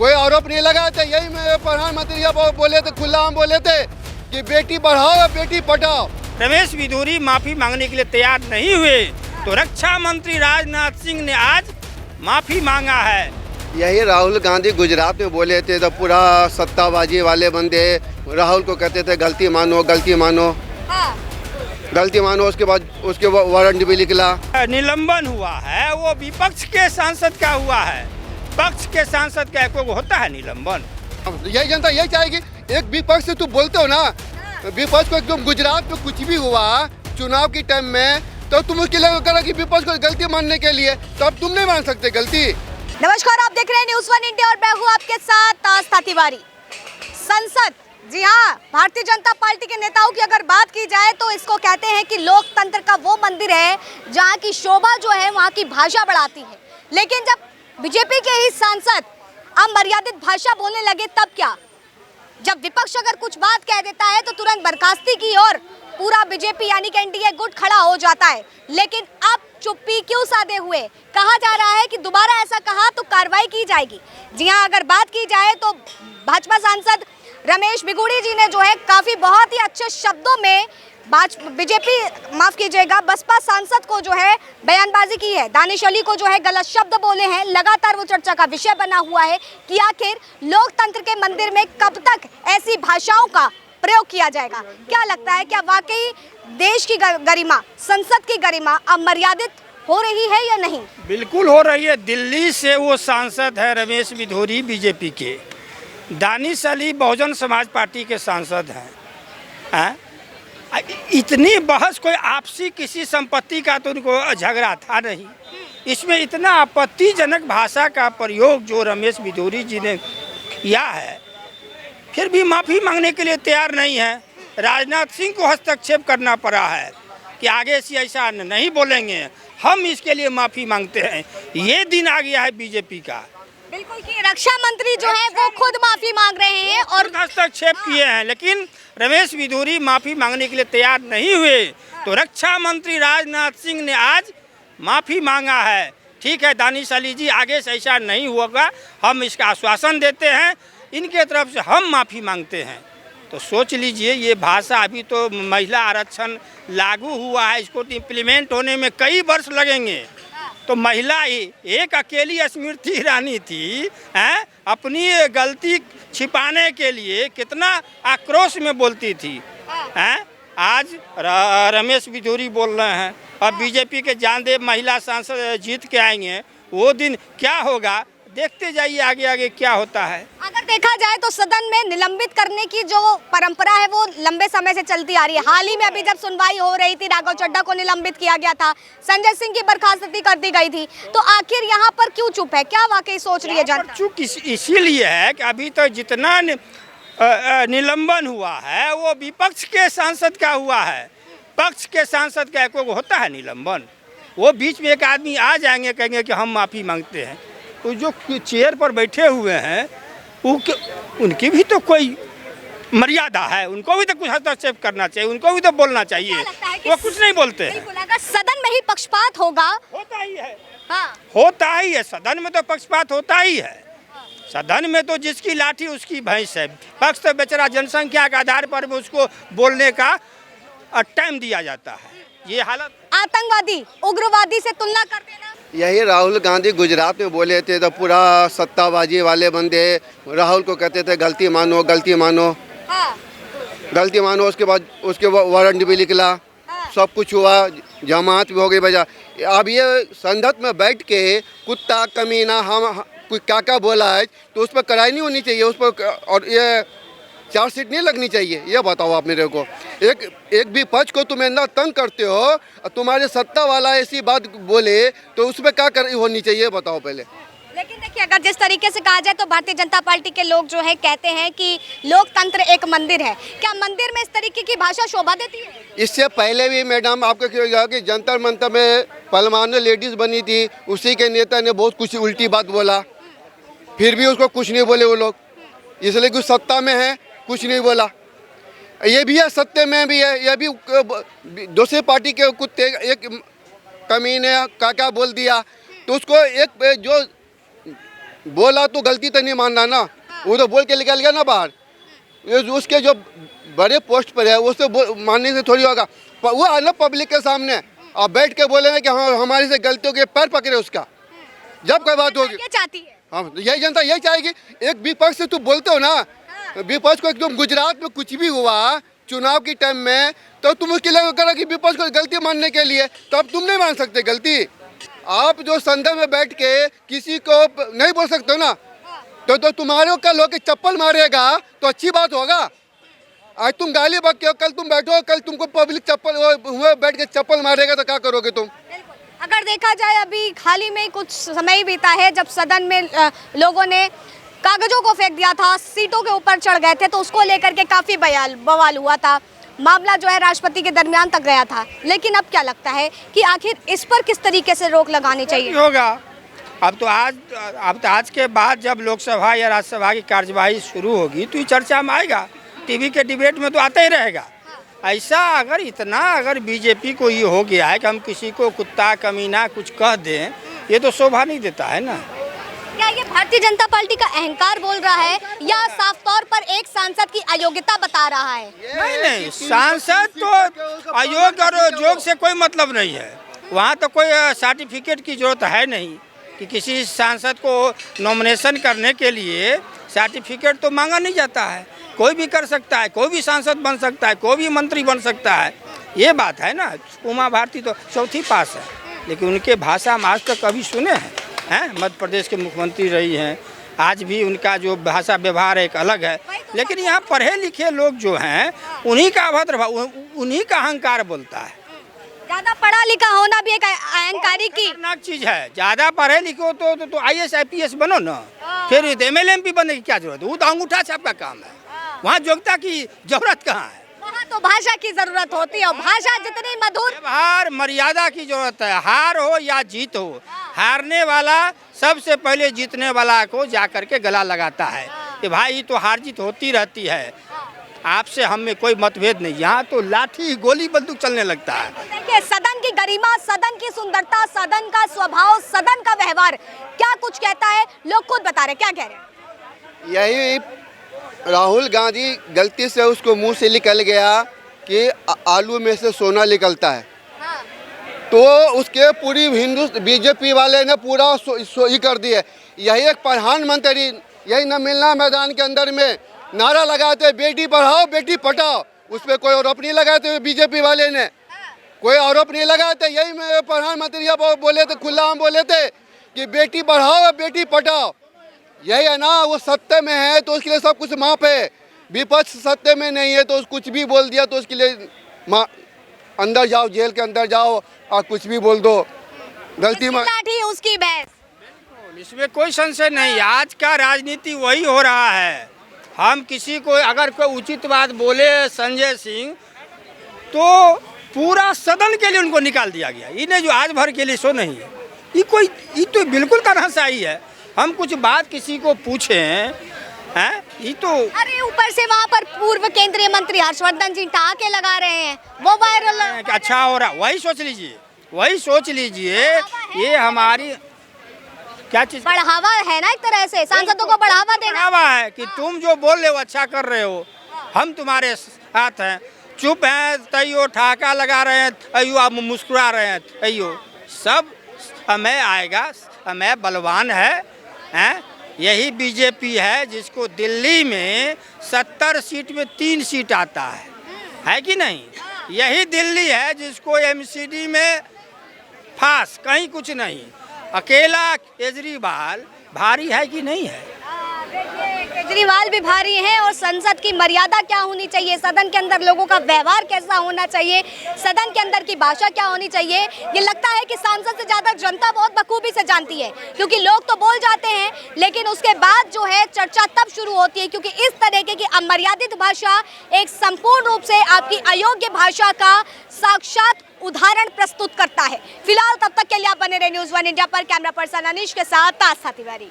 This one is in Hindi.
कोई आरोप नहीं लगाया था। यही मेरे प्रधानमंत्री बोले थे, खुला हम बोले थे कि बेटी बढ़ाओ बेटी पढ़ाओ। रमेश बिधूरी माफी मांगने के लिए तैयार नहीं हुए तो रक्षा मंत्री राजनाथ सिंह ने आज माफी मांगा है। यही राहुल गांधी गुजरात में बोले थे तो पूरा सत्ताबाजी वाले बंदे राहुल को कहते थे गलती मानो गलती मानो। हाँ। गलती मानो, उसके बाद उसके वारंट भी निकला। निलंबन हुआ है वो विपक्ष के सांसद का हुआ है, पक्ष के सांसद का को होता है निलंबन। यही जनता यही चाहेगी। एक विपक्ष से तू बोलते हो ना, विपक्ष को एकदम गुजरात में कुछ भी हुआ चुनाव के टाइम में तो तुम उसके लिए करो कि विपक्ष को गलती मानने के लिए, तो अब तुम नहीं मान सकते गलती। नमस्कार, आप देख रहे हैं न्यूज़ 1 इंडिया और मैं हूं आपके साथ आस्था तिवारी। संसद, जी हाँ, भारतीय जनता पार्टी के नेताओं की अगर बात की जाए तो इसको कहते हैं कि लोकतंत्र का वो मंदिर है जहाँ की शोभा जो है वहाँ की भाषा बढ़ाती है। लेकिन जब बीजेपी के ही सांसद अमर्यादित भाषा बोलने लगे तब क्या? जब विपक्ष अगर कुछ बात कह देता है तो तुरंत बर्खास्ती की ओर पूरा बीजेपी यानी कि एनडीए गुट खड़ा हो जाता है। लेकिन अब चुप्पी क्यों साधे हुए? कहा जा रहा है कि दोबारा ऐसा कहा तो कार्रवाई की जाएगी। जी हाँ, अगर बात की जाए तो भाजपा सांसद रमेश बिगूड़ी जी ने जो है काफ़ी बहुत ही अच्छे शब्दों में बीजेपी माफ़ कीजिएगा बसपा सांसद को जो है बयानबाजी की है। दानिश अली को जो है गलत शब्द बोले हैं। लगातार वो चर्चा का विषय बना हुआ है कि आखिर लोकतंत्र के मंदिर में कब तक ऐसी भाषाओं का प्रयोग किया जाएगा। क्या लगता है, क्या वाकई देश की गरिमा, संसद की गरिमा अब मर्यादित हो रही है या नहीं? बिल्कुल हो रही है। दिल्ली से वो सांसद है रमेश बिधूरी बीजेपी के, दानिश अली बहुजन समाज पार्टी के सांसद हैं। इतनी बहस कोई आपसी किसी संपत्ति का तो उनको झगड़ा था नहीं। इसमें इतना आपत्तिजनक भाषा का प्रयोग जो रमेश बिधूरी जी ने किया है, फिर भी माफ़ी मांगने के लिए तैयार नहीं है। राजनाथ सिंह को हस्तक्षेप करना पड़ा है कि आगे से ऐसा नहीं बोलेंगे, हम इसके लिए माफ़ी मांगते हैं। ये दिन आ गया है बीजेपी का। बिल्कुल कि रक्षा मंत्री जो है वो खुद माफी मांग रहे हैं और हस्तक्षेप किए हैं, लेकिन रमेश बिधूरी माफी मांगने के लिए तैयार नहीं हुए तो रक्षा मंत्री राजनाथ सिंह ने आज माफी मांगा है। ठीक है दानिश अली जी, आगे से ऐसा नहीं होगा, हम इसका आश्वासन देते हैं, इनके तरफ से हम माफी मांगते हैं। तो सोच लीजिए, ये भाषा अभी तो महिला आरक्षण लागू हुआ है, इसको इम्प्लीमेंट होने में कई वर्ष लगेंगे। तो महिला ही एक अकेली स्मृति ईरानी थी, अपनी गलती छिपाने के लिए कितना आक्रोश में बोलती थी। आज रमेश बिधूरी बोल रहे हैं। अब बीजेपी के जानदेव महिला सांसद जीत के आएंगे, वो दिन क्या होगा देखते जाइए, आगे आगे क्या होता है। अगर देखा जाए तो सदन में निलंबित करने की जो परंपरा है वो लंबे समय से चलती आ रही है। हाल ही में अभी जब सुनवाई हो रही थी, राघव चड्ढा को निलंबित किया गया था, संजय सिंह की बर्खास्तगी कर दी गई थी, तो आखिर यहाँ पर क्यों चुप है? क्या वाकई सोच रही है जनता? चुप इसीलिए है कि अभी तो जितना निलंबन हुआ है वो विपक्ष के सांसद का हुआ है, पक्ष के सांसद का को होता है निलंबन। वो बीच में एक आदमी आ जाएंगे, कहेंगे कि हम माफ़ी मांगते हैं, तो जो चेयर पर बैठे हुए हैं उनकी भी तो कोई मर्यादा है, उनको भी तो कुछ हस्तक्षेप करना चाहिए, उनको भी तो बोलना चाहिए। वो कुछ नहीं बोलते हैं। अगर सदन में ही पक्षपात होगा, होता ही है। हाँ, होता ही है, सदन में तो पक्षपात होता ही है। सदन में तो जिसकी लाठी उसकी भैंस है। पक्ष तो बेचारा जनसंख्या के आधार पर भी उसको बोलने का टाइम दिया जाता है। ये हालत आतंकवादी उग्रवादी से तुलना कर देना। यही राहुल गांधी गुजरात में बोले थे तो पूरा सत्ताबाजी वाले बंदे राहुल को कहते थे गलती मानो गलती मानो। हाँ। गलती मानो, उसके बाद उसके वारंट भी निकला। हाँ। सब कुछ हुआ, जमात भी हो गई बजा। अब ये संसद में बैठ के कुत्ता कमीना हम कुछ क्या बोला है तो उस पर कराई नहीं होनी चाहिए, उस पर और ये चार्जशीट नहीं लगनी चाहिए। ये बताओ आप मेरे को, एक भी पक्ष को तुम इतना तंग करते हो, तुम्हारे सत्ता वाला ऐसी बात बोले तो उसमें क्या कर होनी चाहिए बताओ पहले। लेकिन देखिए, अगर जिस तरीके से कहा जाए तो भारतीय जनता पार्टी के लोग जो है कहते हैं कि लोकतंत्र एक मंदिर है। क्या मंदिर में इस तरीके की भाषा शोभा देती है? इससे पहले भी मैडम आपको क्या कि जंतर मंतर में परमानेंट लेडीज बनी थी, उसी के नेता ने बहुत कुछ उल्टी बात बोला, फिर भी उसको कुछ नहीं बोले वो लोग, इसलिए कुछ सत्ता में है कुछ नहीं बोला। ये भी है, सत्य में भी है, ये भी दूसरी पार्टी के कुत्ते एक कमीने क्या बोल दिया तो उसको एक जो बोला तो गलती तो नहीं मानना ना, वो तो बोल के निकल गया ना बाहर। ये उसके जो बड़े पोस्ट पर है उससे मानने से थोड़ी होगा। वो अलग पब्लिक के सामने आप बैठ के बोले ना कि हाँ हमारी से गलती हो गई, पैर पकड़े उसका, जब कोई बात होगी। क्या चाहती है? हाँ यही जनता यही चाहेगी। एक विपक्ष से तू बोलते हो ना, विपक्ष को एकदम गुजरात में कुछ भी हुआ चुनाव की टाइम में, तो तुम उसके लिए करो कि विपक्ष को गलती मानने के लिए, तो अब तुम नहीं मान सकते गलती। आप जो संदर्भ में बैठ के किसी को नहीं बोल सकते हो ना, तो तुम्हारे कल होकर चप्पल मारेगा तो अच्छी बात होगा। आज तुम गाली बकते हो, कल तुम बैठो, कल तुमको पब्लिक चप्पल हुए बैठ के चप्पल मारेगा तो क्या करोगे तुम? अगर देखा जाए अभी हाल ही में कुछ समय ही बीता है जब सदन में लोगों ने कागजों को फेंक दिया था, सीटों के ऊपर चढ़ गए थे, तो उसको लेकर के काफ़ी बवाल हुआ था। मामला जो है राष्ट्रपति के दरमियान तक गया था। लेकिन अब क्या लगता है कि आखिर इस पर किस तरीके से रोक लगानी चाहिए? होगा अब तो आज के बाद जब लोकसभा या राज्यसभा की कार्यवाही शुरू होगी तो ये चर्चा में आएगा, टीवी के डिबेट में तो आता ही रहेगा। ऐसा अगर बीजेपी को ये हो गया है कि हम किसी को कुत्ता कमीना कुछ कह दें, ये तो शोभा नहीं देता है ना। क्या ये भारतीय जनता पार्टी का अहंकार बोल रहा है या साफ तौर पर एक सांसद की अयोग्यता बता रहा है? नहीं, सांसद तो अयोग्य और जोग से कोई मतलब नहीं है। वहाँ तो कोई सर्टिफिकेट की जरूरत है नहीं कि किसी सांसद को नॉमिनेशन करने के लिए सर्टिफिकेट तो मांगा नहीं जाता है। कोई भी कर सकता है, कोई भी सांसद बन सकता है, कोई भी मंत्री बन सकता है, ये बात है ना। उमा भारती तो चौथी पास है, लेकिन उनके भाषा हम आज तक कभी सुने हैं? मध्य प्रदेश के मुख्यमंत्री रही हैं, आज भी उनका जो भाषा व्यवहार एक अलग है। लेकिन यहाँ पढ़े लिखे लोग जो हैं उन्हीं का अभद्र भाव, उन्हीं का अहंकार बोलता है। ज्यादा पढ़ा लिखा होना भी एक अहंकारी की खतरनाक चीज है। ज्यादा पढ़े लिखे हो तो IAS IPS बनो ना, फिर MLA MP बनने की क्या जरूरत है? वो तो अंगूठा छाप का काम है, वहाँ योग्यता की जरूरत कहाँ है? वहाँ तो भाषा की जरूरत होती है, और भाषा जितनी मधुर, व्यवहार मर्यादा की जरूरत है। हार हो या जीत हो, हारने वाला सबसे पहले जीतने वाला को जा करके गला लगाता है कि भाई तो हार जीत होती रहती है, आपसे हम में कोई मतभेद नहीं। यहाँ तो लाठी गोली बंदूक चलने लगता है। देखिए सदन की गरिमा, सदन की सुंदरता, सदन का स्वभाव, सदन का व्यवहार क्या कुछ कहता है, लोग खुद बता रहे। क्या कह रहे हैं? यही राहुल गांधी गलती से उसको मुंह से निकल गया कि आलू में से सोना निकलता है, तो उसके पूरी बीजेपी वाले ने पूरा ही कर दिया। यही एक प्रधानमंत्री यही न मिलना मैदान के अंदर में नारा लगाते बेटी पढ़ाओ बेटी पढ़ाओ, उस पर कोई आरोप नहीं लगाते बीजेपी वाले ने, कोई आरोप नहीं लगाते। यही में प्रधानमंत्री बोले थे, खुला हम बोले थे कि बेटी पढ़ाओ बेटी पढ़ाओ। यही है ना, वो सत्य में है तो उसके लिए सब कुछ माफ है। विपक्ष सत्य में नहीं है तो कुछ भी बोल दिया तो उसके लिए अंदर जाओ, जेल के अंदर जाओ और कुछ भी बोल दो, गलती में लाठी उसकी बहस। इसमें कोई संशय नहीं। आज का राजनीति वही हो रहा है। हम किसी को अगर कोई उचित बात बोले संजय सिंह तो पूरा सदन के लिए उनको निकाल दिया गया। इन्हें जो आज भर के लिए सो नहीं है, ये तो बिल्कुल तमाशाई है। हम कुछ बात किसी को पूछे हैं, ये तो अरे ऊपर से वहाँ पर पूर्व केंद्रीय मंत्री हर्षवर्धन जी टाके लगा रहे हैं, वो वायरल अच्छा हो रहा। वही सोच लीजिए ये हमारी क्या चीज बढ़ावा है ना, एक तरह से सांसदों को बढ़ावा देना बढ़ावा है कि तुम जो बोल रहे हो अच्छा कर रहे हो, हम तुम्हारे साथ हैं। चुप हैं तैयो ठाका लगा रहे हैं, अयो आप मुस्कुरा रहे हैं, अयो सब समय आएगा, समय बलवान है। यही बीजेपी है जिसको दिल्ली में 70 सीट में 3 सीट आता है कि नहीं? यही दिल्ली है जिसको MCD में फास, कहीं कुछ नहीं। अकेला केजरीवाल भारी है कि नहीं है? केजरीवाल भी भारी हैं। और संसद की मर्यादा क्या होनी चाहिए, सदन के अंदर लोगों का व्यवहार कैसा होना चाहिए, सदन के अंदर की भाषा क्या होनी चाहिए, ये लगता है कि सांसद से ज़्यादा जनता बहुत बखूबी से जानती है। क्योंकि लोग तो बोल जाते हैं लेकिन उसके बाद जो है चर्चा तब शुरू होती है, क्योंकि इस तरीके की अमर्यादित भाषा एक संपूर्ण रूप से आपकी अयोग्य भाषा का साक्षात उदाहरण प्रस्तुत करता है। फिलहाल तब तक के लिए आप बने रहे न्यूज़ 1 इंडिया पर। कैमरा पर्सन अनीश के साथ तास्था तिवारी।